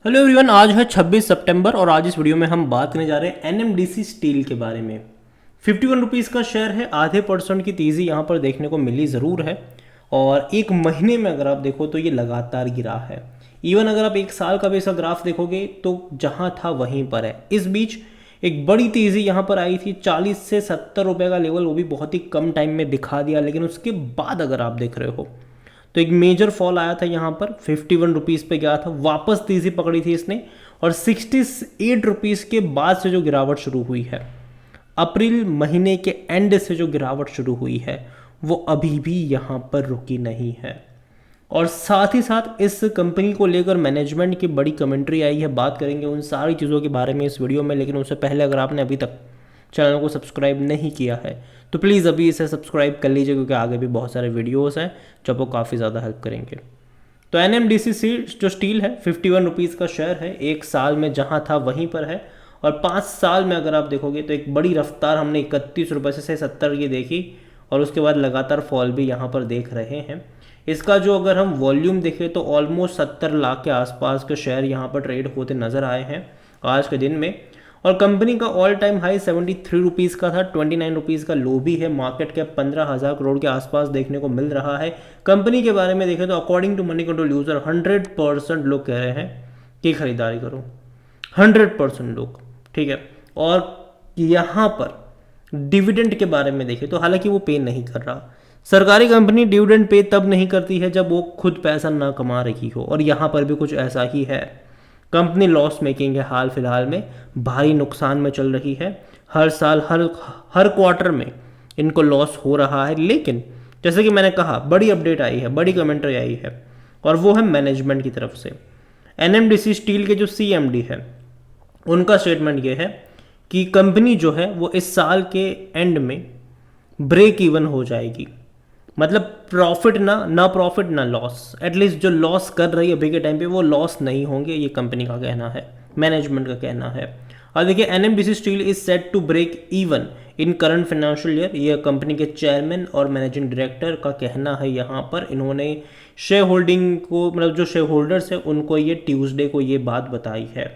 Hello everyone, आज है 26 सितंबर और आज इस वीडियो में हम बात करने जा रहे हैं एनएमडीसी स्टील के बारे में। 51 रुपीज़ का शेयर है, आधे % की तेज़ी यहाँ पर देखने को मिली ज़रूर है। और एक महीने में अगर आप देखो तो ये लगातार गिरा है। इवन अगर आप एक साल का भी इसका ग्राफ देखोगे तो जहाँ था वहीं पर है। इस बीच एक बड़ी तेज़ी यहाँ पर आई थी, 40 से 70 रुपये का लेवल, वो भी बहुत ही कम टाइम में दिखा दिया। लेकिन उसके बाद अगर आप देख रहे हो तो एक मेजर फॉल आया था यहाँ पर, 51 रुपीज़ पे गया था, वापस तेज़ी पकड़ी थी इसने और 68 रुपीज़ के बाद से जो गिरावट शुरू हुई है, अप्रैल महीने के एंड से जो गिरावट शुरू हुई है वो अभी भी यहाँ पर रुकी नहीं है। और साथ ही साथ इस कंपनी को लेकर मैनेजमेंट की बड़ी कमेंट्री आई है। बात करेंगे उन सारी चीज़ों के बारे में इस वीडियो में। लेकिन उससे पहले अगर आपने अभी तक चैनल को सब्सक्राइब नहीं किया है तो प्लीज़ अभी इसे सब्सक्राइब कर लीजिए, क्योंकि आगे भी बहुत सारे वीडियोस हैं जो आपको काफ़ी ज़्यादा हेल्प करेंगे। तो एनएमडीसी जो स्टील है, 51 रुपीज़ का शेयर है, एक साल में जहां था वहीं पर है। और 5 साल में अगर आप देखोगे तो एक बड़ी रफ्तार हमने 31 रुपये से 70 की देखी और उसके बाद लगातार फॉल भी यहाँ पर देख रहे हैं। इसका जो अगर हम वॉल्यूम देखें तो ऑलमोस्ट 70 लाख के आसपास के शेयर यहाँ पर ट्रेड होते नजर आए हैं आज के दिन में। और कंपनी का ऑल टाइम हाई 73 रुपीज़ का था, 29 रुपीज़ का लो भी है। मार्केट कैप 15,000 करोड़ के आसपास देखने को मिल रहा है। कंपनी के बारे में देखें तो according to Moneycontrol user 100% लोग कह रहे हैं कि खरीदारी करो, 100% लोग, ठीक है। और यहाँ पर डिविडेंड के बारे में देखें तो हालांकि वो पे नहीं कर रहा। सरकारी कंपनी डिविडेंड पे तब नहीं करती है जब वो खुद पैसा ना कमा रही हो, और यहाँ पर भी कुछ ऐसा ही है। कंपनी लॉस मेकिंग है, हाल फिलहाल में भारी नुकसान में चल रही है। हर साल हर क्वार्टर में इनको लॉस हो रहा है। लेकिन जैसे कि मैंने कहा, बड़ी अपडेट आई है, बड़ी कमेंट्री आई है, और वो है मैनेजमेंट की तरफ से। एनएमडीसी स्टील के जो सीएमडी है उनका स्टेटमेंट ये है कि कंपनी जो है वो इस साल के एंड में ब्रेक इवन हो जाएगी। मतलब प्रॉफिट ना प्रॉफिट ना लॉस, एटलीस्ट जो लॉस कर रही है अभी के टाइम पे वो लॉस नहीं होंगे, ये कंपनी का कहना है, मैनेजमेंट का कहना है। और देखिए, NMDC steel is set to break even in current financial year, ये कंपनी के चेयरमैन और मैनेजिंग डायरेक्टर का कहना है। यहाँ पर इन्होंने शेयर होल्डिंग को, मतलब जो शेयर होल्डर्स है उनको ये ट्यूसडे को ये बात बताई है।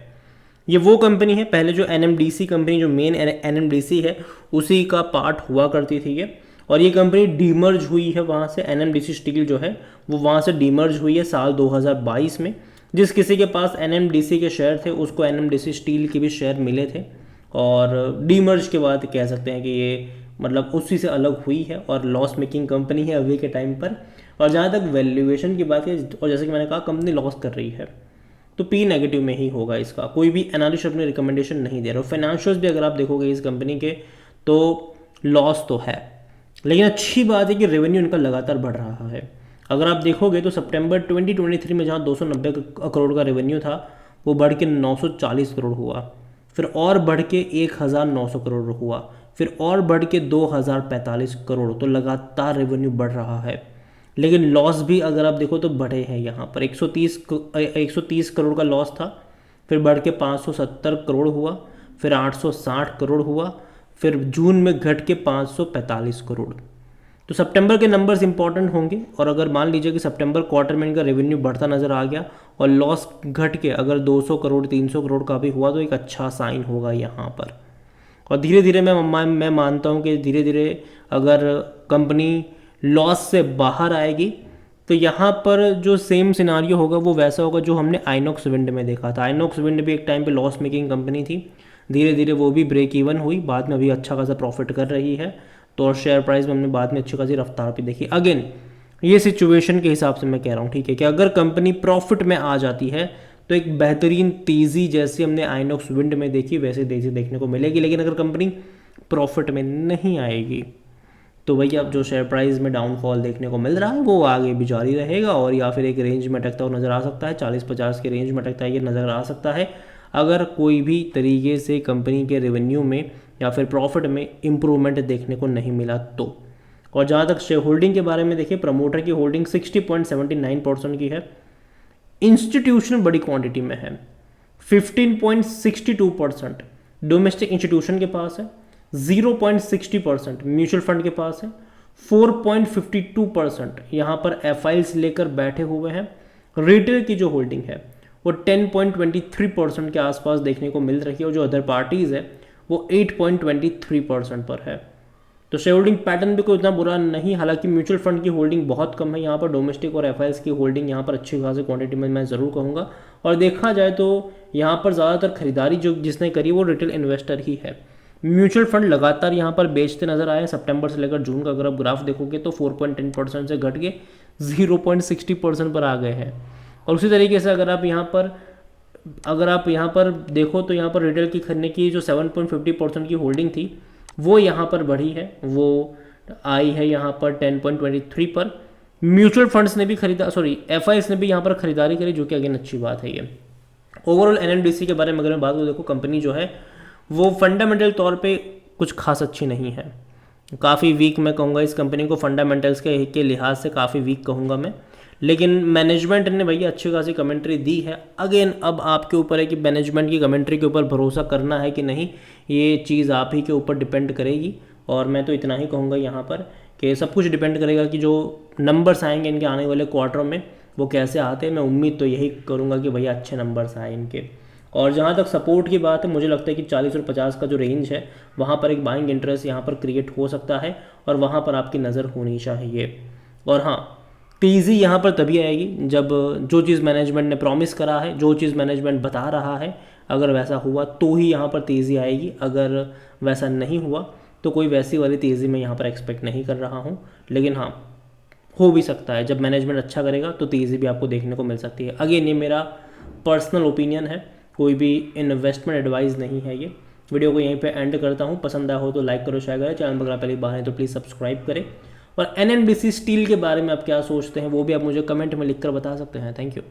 ये वो कंपनी है, पहले जो एनएमडीसी कंपनी, जो मेन एनएमडीसी है उसी का पार्ट हुआ करती थी ये, और ये कंपनी डीमर्ज हुई है वहाँ से। एनएमडीसी स्टील जो है वो वहाँ से डीमर्ज हुई है साल 2022 में। जिस किसी के पास एनएमडीसी के शेयर थे उसको एनएमडीसी स्टील के भी शेयर मिले थे, और डीमर्ज के बाद कह सकते हैं कि ये मतलब उसी से अलग हुई है और लॉस मेकिंग कंपनी है अभी के टाइम पर। और जहाँ तक वैल्यूएशन की बात है, और जैसे कि मैंने कहा, कंपनी लॉस कर रही है तो पी नेगेटिव में ही होगा इसका। कोई भी एनालिस्ट अपने रिकमेंडेशन नहीं दे रहा। फाइनेंशियल्स भी अगर आप देखोगे इस कंपनी के तो लॉस तो है, लेकिन अच्छी बात है कि रेवेन्यू इनका लगातार बढ़ रहा है। अगर आप देखोगे तो सितंबर 2023 में जहाँ 290 करोड़ का रेवेन्यू था वो बढ़ के 940 करोड़ हुआ, फिर और बढ़ के 1900 करोड़ हुआ, फिर और बढ़ के 2045 करोड़। तो लगातार रेवेन्यू बढ़ रहा है। लेकिन लॉस भी अगर आप देखो तो बढ़े हैं। यहाँ पर 130 करोड़ का लॉस था, फिर बढ़ के 570 करोड़ हुआ, फिर 860 करोड़ हुआ, फिर जून में घट के 545 करोड़। तो सितंबर के नंबर्स इंपॉर्टेंट होंगे। और अगर मान लीजिए कि सितंबर क्वार्टर में इनका रेवेन्यू बढ़ता नज़र आ गया और लॉस घट के अगर 200 करोड़ 300 करोड़ का भी हुआ तो एक अच्छा साइन होगा यहाँ पर। और धीरे धीरे मैं मानता हूँ कि धीरे धीरे अगर कंपनी लॉस से बाहर आएगी तो यहाँ पर जो सेम सिनारियो होगा वो वैसा होगा जो हमने आइनॉक्स विंड में देखा था। आइनॉक्स विंड भी एक टाइम पे लॉस मेकिंग कंपनी थी, धीरे धीरे वो भी ब्रेक इवन हुई, बाद में अभी अच्छा खासा प्रॉफिट कर रही है। तो और शेयर प्राइस में हमने बाद में अच्छी खासी रफ्तार भी देखी। अगेन ये सिचुएशन के हिसाब से मैं कह रहा हूँ, ठीक है, कि अगर कंपनी प्रॉफिट में आ जाती है तो एक बेहतरीन तेज़ी जैसी हमने आइनॉक्स विंड में देखी वैसे तेज़ी देखने को मिलेगी। लेकिन अगर कंपनी प्रॉफिट में नहीं आएगी तो भैया अब जो शेयर प्राइस में डाउनफॉल देखने को मिल रहा है वो आगे भी जारी रहेगा, और या फिर एक रेंज में अटकता हुआ नज़र आ सकता है, 40-50 के रेंज में अटकता है ये नज़र आ सकता है, अगर कोई भी तरीके से कंपनी के रेवेन्यू में या फिर प्रॉफिट में इम्प्रूवमेंट देखने को नहीं मिला तो। और जहाँ तक शेयर होल्डिंग के बारे में देखिए, प्रमोटर की होल्डिंग 60.79% की है, इंस्टीट्यूशन बड़ी क्वांटिटी में है, 15.62% डोमेस्टिक इंस्टीट्यूशन के पास है, 0.60% म्यूचुअल फंड के पास है, 4.52% यहाँ पर एफआईएल्स लेकर बैठे हुए हैं। रिटेल की जो होल्डिंग है वो 10.23% के आसपास देखने को मिल रही है, और जो अदर पार्टीज़ है वो 8.23% पर है। तो शेयर होल्डिंग पैटर्न भी कोई इतना बुरा नहीं, हालांकि म्यूचुअल फंड की होल्डिंग बहुत कम है यहाँ पर, डोमेस्टिक और एफआईएस की होल्डिंग यहाँ पर अच्छी खासी क्वांटिटी में मैं ज़रूर कहूँगा। और देखा जाए तो यहाँ पर ज़्यादातर खरीदारी जो जिसने करी वो रिटेल इन्वेस्टर ही है। म्यूचुअल फंड लगातार यहाँ पर बेचते नजर आए, सितंबर से लेकर जून का अगर आप ग्राफ देखोगे तो 4.10% से घट के 0.60% पर आ गए हैं। और उसी तरीके से अगर आप यहाँ पर देखो तो यहाँ पर रिटेल की खरीदने की जो 7.50% की होल्डिंग थी वो यहाँ पर बढ़ी है, वो आई है यहाँ पर 10.23 पर। म्यूचुअल फंड्स ने भी एफआईएस ने भी यहाँ पर खरीदारी करी, जो कि अगेन अच्छी बात है ये। ओवरऑल एनएमडीसी के बारे में अगर मैं बात करूँ, देखो कंपनी जो है वो फंडामेंटल तौर पे कुछ खास अच्छी नहीं है, काफ़ी वीक मैं कहूँगा इस कंपनी को, फंडामेंटल्स के लिहाज से काफ़ी वीक कहूँगा मैं। लेकिन मैनेजमेंट ने भैया अच्छी खासी कमेंट्री दी है। अगेन अब आपके ऊपर है कि मैनेजमेंट की कमेंट्री के ऊपर भरोसा करना है कि नहीं, ये चीज़ आप ही के ऊपर डिपेंड करेगी। और मैं तो इतना ही कहूँगा यहाँ पर कि सब कुछ डिपेंड करेगा कि जो नंबर्स आएंगे इनके आने वाले क्वार्टर में वो कैसे आते हैं। मैं उम्मीद तो यही करूँगा कि भैया अच्छे नंबर्स आए इनके। और जहाँ तक सपोर्ट की बात है, मुझे लगता है कि 40 और 50 का जो रेंज है वहाँ पर एक बाइंग इंटरेस्ट यहाँ पर क्रिएट हो सकता है, और वहाँ पर आपकी नज़र होनी चाहिए। और हाँ, तेज़ी यहाँ पर तभी आएगी जब जो चीज़ मैनेजमेंट ने प्रॉमिस करा है, जो चीज़ मैनेजमेंट बता रहा है, अगर वैसा हुआ तो ही यहाँ पर तेज़ी आएगी। अगर वैसा नहीं हुआ तो कोई वैसी वाली तेज़ी मैं यहाँ पर एक्सपेक्ट नहीं कर रहा हूँ। लेकिन हाँ, हो भी सकता है जब मैनेजमेंट अच्छा करेगा तो तेज़ी भी आपको देखने को मिल सकती है। अगेन ये मेरा पर्सनल ओपिनियन है, कोई भी इन्वेस्टमेंट एडवाइस नहीं है ये। वीडियो को यहीं पे एंड करता हूँ, पसंद आया हो तो लाइक करो, शेयर करें, चैनल पर अगर पहली बार है तो प्लीज़ सब्सक्राइब करें। और एनएमडीसी स्टील के बारे में आप क्या सोचते हैं वो भी आप मुझे कमेंट में लिखकर बता सकते हैं। Thank you.